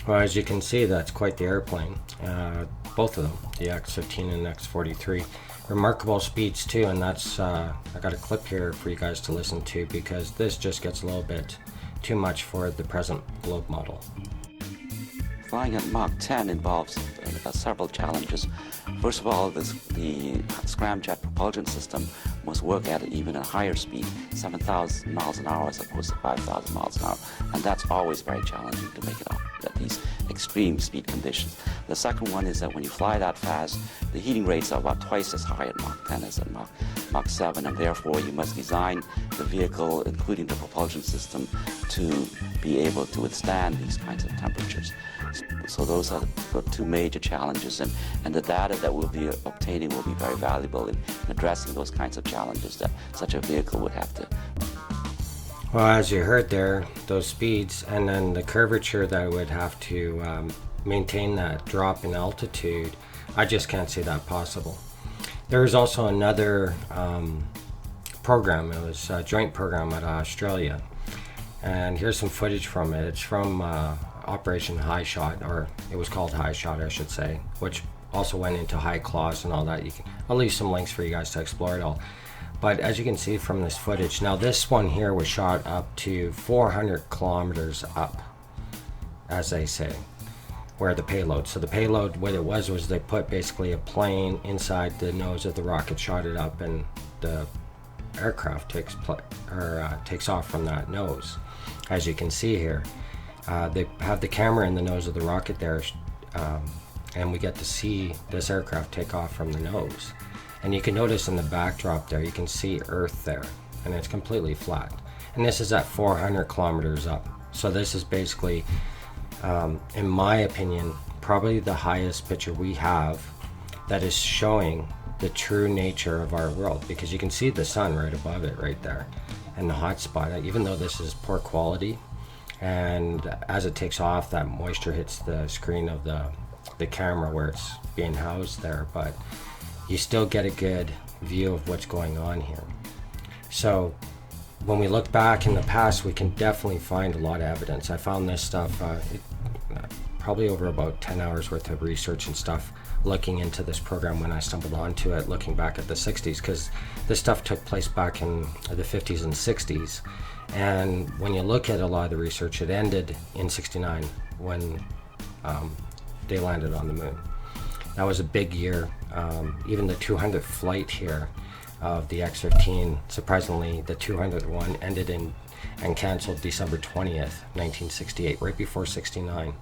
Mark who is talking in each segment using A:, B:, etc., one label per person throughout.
A: Well, as you can see, that's quite the airplane. Both of them, the X-15 and X-43. Remarkable speeds too, and that's I got a clip here for you guys to listen to because this just gets a little bit too much for the present globe model.
B: Flying at Mach 10 involves several challenges. First of all, the scramjet propulsion system must work at even a higher speed, 7,000 miles an hour as opposed to 5,000 miles an hour. And that's always very challenging to make it up at these extreme speed conditions. The second one is that when you fly that fast, the heating rates are about twice as high at Mach 10 as at Mach 7, and therefore you must design the vehicle, including the propulsion system, to be able to withstand these kinds of temperatures. So those are the two major challenges, and the data that we'll be obtaining will be very valuable in addressing those kinds of challenges that such a vehicle would have to.
A: Well, as you heard there, those speeds and then the curvature that it would have to maintain that drop in altitude, I just can't see that possible. There is also another program. It was a joint program at Australia, and here's some footage from it. It's from Operation HyShot, or it was called HyShot, I should say, which also went into high claws and all that. I'll leave some links for you guys to explore it all. But as you can see from this footage, now this one here was shot up to 400 kilometers up, as they say, where the payload. So the payload, what it was they put basically a plane inside the nose of the rocket, shot it up, and the aircraft takes off from that nose. As you can see here, they have the camera in the nose of the rocket there, and we get to see this aircraft take off from the nose. And you can notice in the backdrop there, you can see Earth there, and it's completely flat. And this is at 400 kilometers up. So this is basically, in my opinion, probably the highest picture we have that is showing the true nature of our world, because you can see the sun right above it right there, and the hot spot, even though this is poor quality. And as it takes off, that moisture hits the screen of the camera where it's being housed there, but you still get a good view of what's going on here. So when we look back in the past, we can definitely find a lot of evidence. I found this stuff probably over about 10 hours worth of research and stuff looking into this program when I stumbled onto it, looking back at the 60s, because this stuff took place back in the 50s and 60s. And when you look at a lot of the research, it ended in 69 when they landed on the moon. That was a big year. Even the 200th flight here of the X-15, surprisingly, the 200th one ended in and canceled December 20th, 1968, right before 69.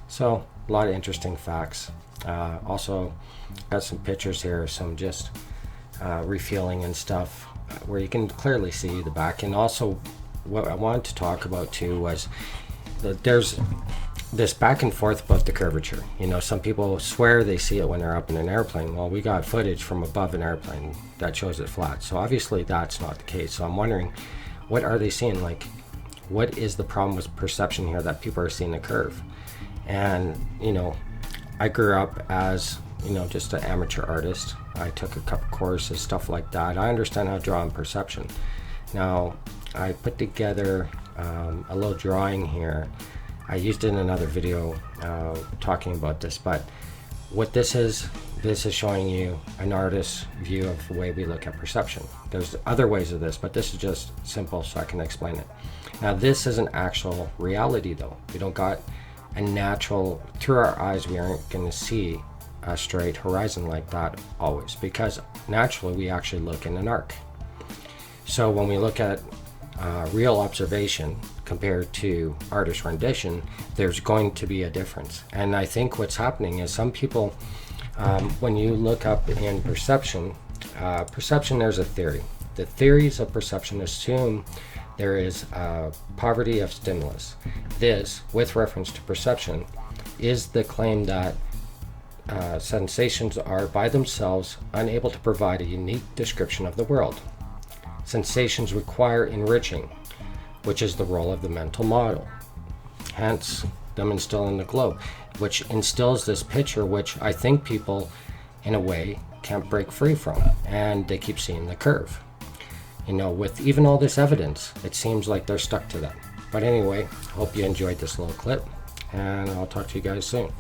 A: So a lot of interesting facts. Also got some pictures here, some just refueling and stuff where you can clearly see the back. And also what I wanted to talk about too was that there's this back and forth about the curvature. You know, some people swear they see it when they're up in an airplane. Well, we got footage from above an airplane that shows it flat. So obviously that's not the case. So I'm wondering, what are they seeing? Like, what is the problem with perception here that people are seeing the curve? And, you know, I grew up as, you know, just an amateur artist. I took a couple courses, stuff like that. I understand how to draw in perception. Now, I put together a little drawing here. I used it in another video talking about this, but what this is showing you an artist's view of the way we look at perception. There's other ways of this, but this is just simple so I can explain it. Now this is an actual reality though. We don't got a natural, through our eyes we aren't going to see a straight horizon like that always, because naturally we actually look in an arc. So when we look at real observation compared to artist rendition, there's going to be a difference. And I think what's happening is some people, when you look up in perception, there's a theory. The theories of perception assume there is poverty of stimulus. This, with reference to perception, is the claim that sensations are by themselves unable to provide a unique description of the world. Sensations require enriching, which is the role of the mental model. Hence, them instilling the globe, which instills this picture, which I think people, in a way, can't break free from, and they keep seeing the curve. You know, with even all this evidence, it seems like they're stuck to that. But anyway, hope you enjoyed this little clip, and I'll talk to you guys soon.